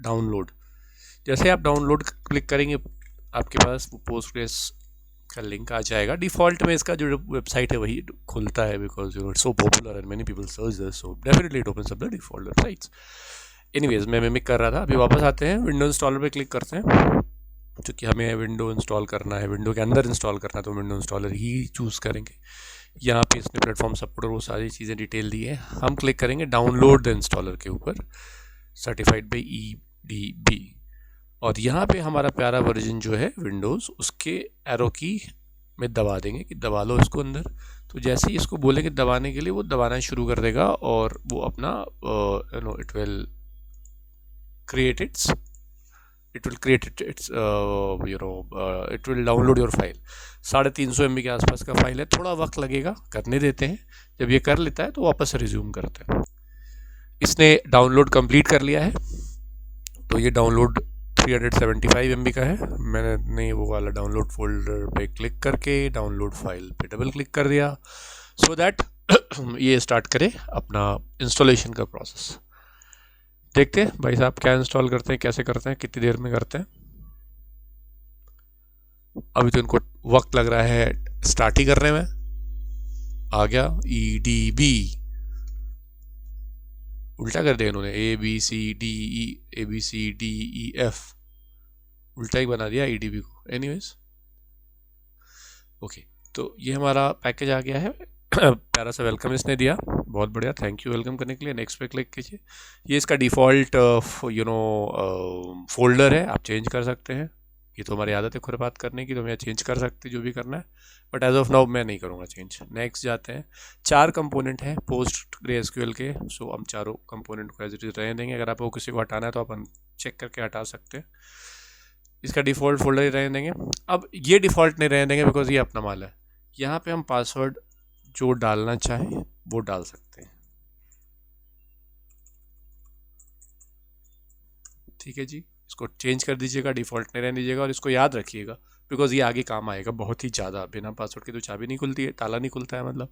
Download. जैसे आप download click करेंगे आपके पास पोस्टग्रेस का लिंक आ जाएगा। डिफ़ॉल्ट में इसका जो वेबसाइट है वही खुलता है, because you know it's so popular and many people search this, so definitely it opens up the default websites. Anyways मैं मिमिक कर रहा था, अभी वापस आते हैं, विंडो इंस्टॉलर पे क्लिक करते हैं। क्योंकि हमें विंडो इंस्टॉल करना है, विंडो के अंदर इंस्टॉल करना है, तो विंडो इंस्टॉलर ही चूज़ करेंगे। यहाँ पे इसने प्लेटफॉर्म सपोर्ट और वो सारी चीज़ें डिटेल दी है। हम क्लिक करेंगे डाउनलोड द इंस्टॉलर के ऊपर, सर्टिफाइड बाई EDB, और यहाँ पे हमारा प्यारा वर्जन जो है विंडोज़, उसके एरो की में दबा देंगे कि दबा लो इसको अंदर। तो जैसे ही इसको बोलेंगे दबाने के लिए, वो दबाना शुरू कर देगा और वो अपना it will create it's it will download your file। 350 MB के आसपास का फाइल है, थोड़ा वक्त लगेगा, करने देते हैं। जब ये कर लेता है तो वापस रिज्यूम करते हैं। इसने डाउनलोड कंप्लीट कर लिया है, तो ये डाउनलोड 375 MB का है। मैंने वो वाला डाउनलोड फोल्डर पे क्लिक करके डाउनलोड फाइल पे डबल क्लिक कर दिया, सो दैट ये स्टार्ट करे अपना इंस्टॉलेशन का प्रोसेस। देखते हैं भाई साहब क्या इंस्टॉल करते हैं, कैसे करते हैं, कितनी देर में करते हैं। अभी तो इनको वक्त लग रहा है स्टार्ट ही करने में। आ गया EDB, उल्टा कर दिया इन्होंने, ABCDEF, उल्टा ही बना दिया EDB को। एनीवेज ओके, तो ये हमारा पैकेज आ गया है। प्यारा सा वेलकम इसने दिया, बहुत बढ़िया, थैंक यू वेलकम करने के लिए। नेक्स्ट पे क्लिक कीजिए। ये इसका डिफ़ॉल्ट फोल्डर है, आप चेंज कर सकते हैं। ये तो हमारी आदत है खुद बात करने की, तो मैं चेंज कर सकते जो भी करना है, बट एज ऑफ नाउ मैं नहीं करूँगा चेंज। नेक्स्ट जाते हैं। 4 कंपोनेंट हैं PostgreSQL के, सो हम चारों कंपोनेंट को एज इट इज़ रहने देंगे। अगर आपको किसी को हटाना है तो आप चेक करके हटा सकते हैं। इसका डिफ़ॉल्ट फोल्डर ही रहने देंगे। अब ये डिफ़ॉल्ट नहीं रहने देंगे बिकॉज ये अपना माल है। यहाँ पे हम पासवर्ड जो डालना चाहें वो डाल सकते हैं। ठीक है जी, इसको चेंज कर दीजिएगा, डिफ़ॉल्ट नहीं रहने दीजिएगा, और इसको याद रखिएगा बिकॉज ये आगे काम आएगा बहुत ही ज़्यादा। बिना पासवर्ड के तो चाबी नहीं खुलती है, ताला नहीं खुलता है मतलब।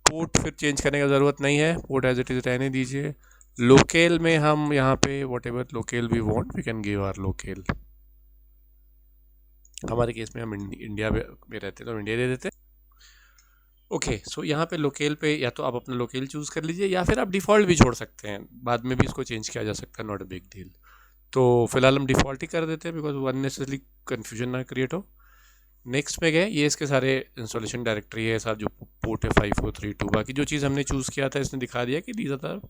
पोर्ट फिर चेंज करने की ज़रूरत नहीं है, पोर्ट एज इट इज़ रहने दीजिए। लोकेल में हम यहाँ पे whatever locale we want we can give our locale. हमारे केस में हम इंडिया में रहते हैं तो इंडिया दे देते हैं। ओके, सो यहाँ पे लोकेल पे या तो आप अपना लोकेल चूज़ कर लीजिए, या फिर आप डिफ़ॉल्ट भी छोड़ सकते हैं, बाद में भी इसको चेंज किया जा सकता है, नॉट अ बिग डील। तो फिलहाल हम डिफ़ॉल्ट ही कर देते हैं बिकॉज अननेसेसरी कन्फ्यूजन ना क्रिएट हो। नेक्स्ट में गए, ये इसके सारे इंस्टॉलेशन डायरेक्टरी है, साथ जो पोर्ट है 5432। बाकी जो चीज़ हमने चूज़ किया था इसने दिखा दिया कि these are the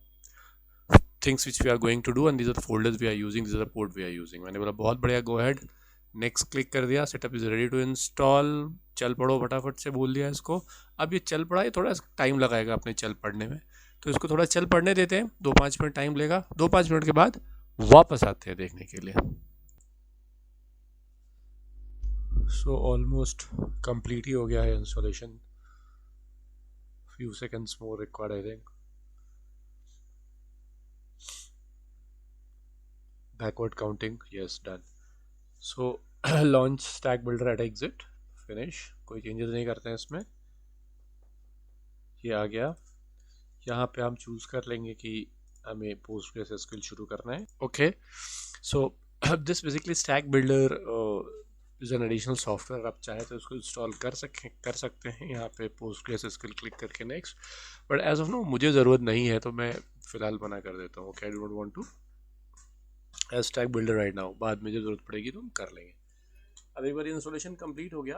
things which we are going to do and these are the folders we are using, these are the port we are using. मैंने बोला बहुत बढ़िया, गो अहेड। नेक्स्ट क्लिक कर दिया, setup is ready to install. चल पड़ो फटाफट से बोल दिया इसको। अब ये चल पड़ा, ये थोड़ा टाइम लगाएगा अपने चल पड़ने में, तो इसको थोड़ा चल पड़ने देते हैं। 2-5 मिनट टाइम लेगा, 2-5 मिनट के बाद वापस आते हैं देखने के लिए। सो ऑलमोस्ट कंप्लीट ही हो गया है installation, few seconds more required I think. Backward counting, yes done. So launch stack builder at exit, finish. कोई चेंजेस नहीं करते हैं इसमें, ये आ गया। यहाँ पे हम चूज़ कर लेंगे कि हमें PostgreSQL शुरू करना है। Okay, so this basically stack builder is an additional software. आप चाहे तो इसको इंस्टॉल कर सकते हैं यहाँ पे PostgreSQL क्लिक करके next, but as of now मुझे ज़रूरत नहीं है, तो मैं फ़िलहाल मना कर देता हूँ। Okay, I don't want to as stack builder right now, बाद में जब ज़रूरत पड़ेगी तो हम कर लेंगे। अब एक बार इंस्टॉलेशन कंप्लीट हो गया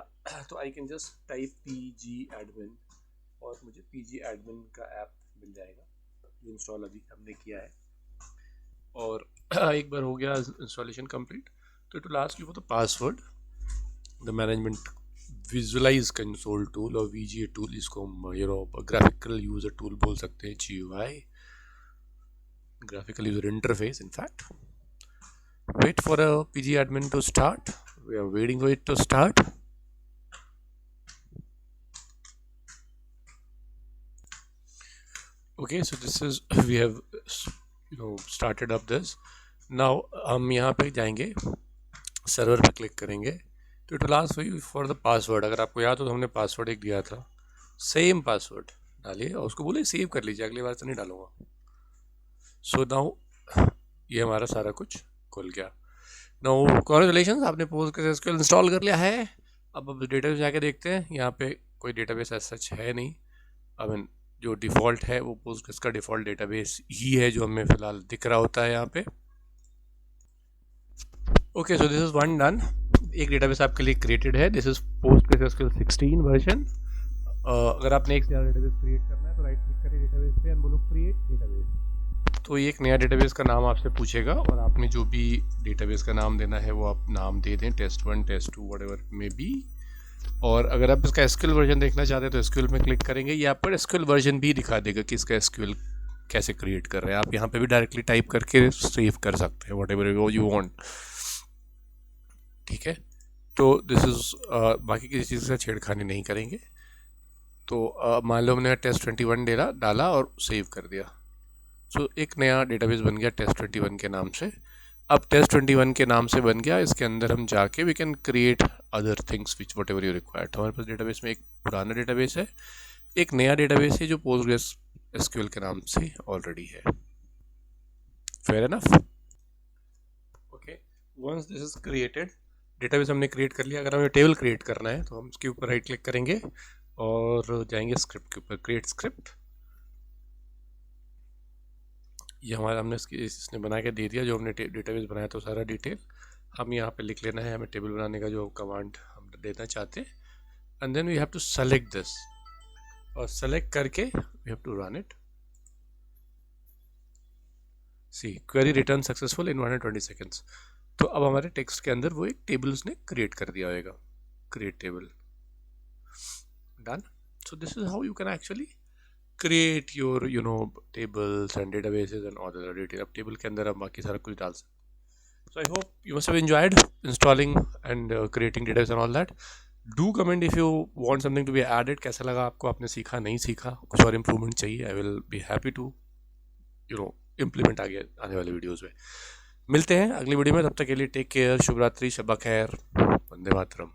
तो I can just type pgadmin और मुझे pgadmin का ऐप मिल जाएगा जो इंस्टॉल अभी हमने किया है। और एक बार हो गया इंस्टॉलेशन कंप्लीट, तो it will ask you for the password. The management visualize console tool और VGA टूल, इसको हम ग्राफिकल यूज़र टूल बोल सकते हैं, GUI, graphical user interface in fact. Wait for a pgadmin to start. We are waiting for it to start. Okay, so this is we have started up this. Now हम यहाँ पे जाएंगे, server पे click करेंगे, तो it will ask you for the password. अगर आपको याद हो तो हमने पासवर्ड एक दिया था, सेम पासवर्ड डालिए और उसको बोले सेव कर लीजिए, अगली बार तो नहीं डालूंगा। सो नाउ ये हमारा सारा कुछ खुल गया। नो कॉन्ग्रेचुलेशन, आपने PostgreSQL इंस्टॉल कर लिया है। अब डेटाबेस जाके देखते हैं। यहाँ पे कोई डेटाबेस ऐसा सच है नहीं। आई मीन जो डिफ़ॉल्ट है वो Postgres का डिफ़ॉल्ट डेटाबेस ही है जो हमें फ़िलहाल दिख रहा होता है यहाँ पे। Okay, so this is one done. एक डेटाबेस आपके लिए क्रिएटेड है। This is PostgreSQL 16 version. अगर आपने एक से ज़्यादा डेटाबेस क्रिएट करना है तो राइट क्लिक करें डेटाबेस पे एंड बोलो क्रिएट डेटाबेस। तो ये एक नया डेटाबेस का नाम आपसे पूछेगा और आपने जो भी डेटाबेस का नाम देना है वो आप नाम दे दें, test1 test2 whatever may be. और अगर आप इसका SQL वर्जन देखना चाहते हैं तो SQL में क्लिक करेंगे, ये आप पर SQL वर्जन भी दिखा देगा कि इसका SQL कैसे क्रिएट कर रहे हैं। आप यहाँ पे भी डायरेक्टली टाइप करके सेव कर सकते हैं whatever you want। ठीक है, तो दिस इज़ बाकी किसी चीज़ से छेड़खानी नहीं करेंगे। तो मान लो हमने test21 डाला और सेव कर दिया। सो एक नया डेटाबेस बन गया test21 के नाम से। अब test21 के नाम से बन गया, इसके अंदर हम जाके we can create other things which whatever you required. हमारे पास डेटाबेस में एक पुराना डेटाबेस है, एक नया डेटाबेस है जो PostgreSQL के नाम से ऑलरेडी है। Fair enough. Okay, once this is created, database हमने क्रिएट कर लिया। अगर हमें टेबल क्रिएट करना है तो हम उसके ऊपर राइट क्लिक करेंगे और जाएंगे स्क्रिप्ट के ऊपर, क्रिएट स्क्रिप्ट। ये हमारा हमने इसने बना के दे दिया जो हमने डेटाबेस बनाया, तो सारा डिटेल हम यहाँ पे लिख लेना है हमें टेबल बनाने का जो कमांड हम देना चाहते हैं। And then we have to select this, और सेलेक्ट करके we have to run it. See query return successful in 120 seconds. तो अब हमारे टेक्स्ट के अंदर वो एक टेबल उसने क्रिएट कर दिया होगा, create table. Done. So this is how you can actually create your tables and databases and all the detail। अब टेबल के अंदर आप बाकी सारा कुछ डाल सकते। So I hope you must have enjoyed installing and creating database and all that। Do comment if you want something to be added। कैसा लगा आपको, आपने सीखा नहीं सीखा, कुछ और इम्प्रूवमेंट चाहिए, I will be happy to implement आगे आने वाले वीडियोज़ में। मिलते हैं अगली वीडियो में, तब तक के लिए टेक केयर, शुभ रात्रि, शब खैर, वंदे मातरम।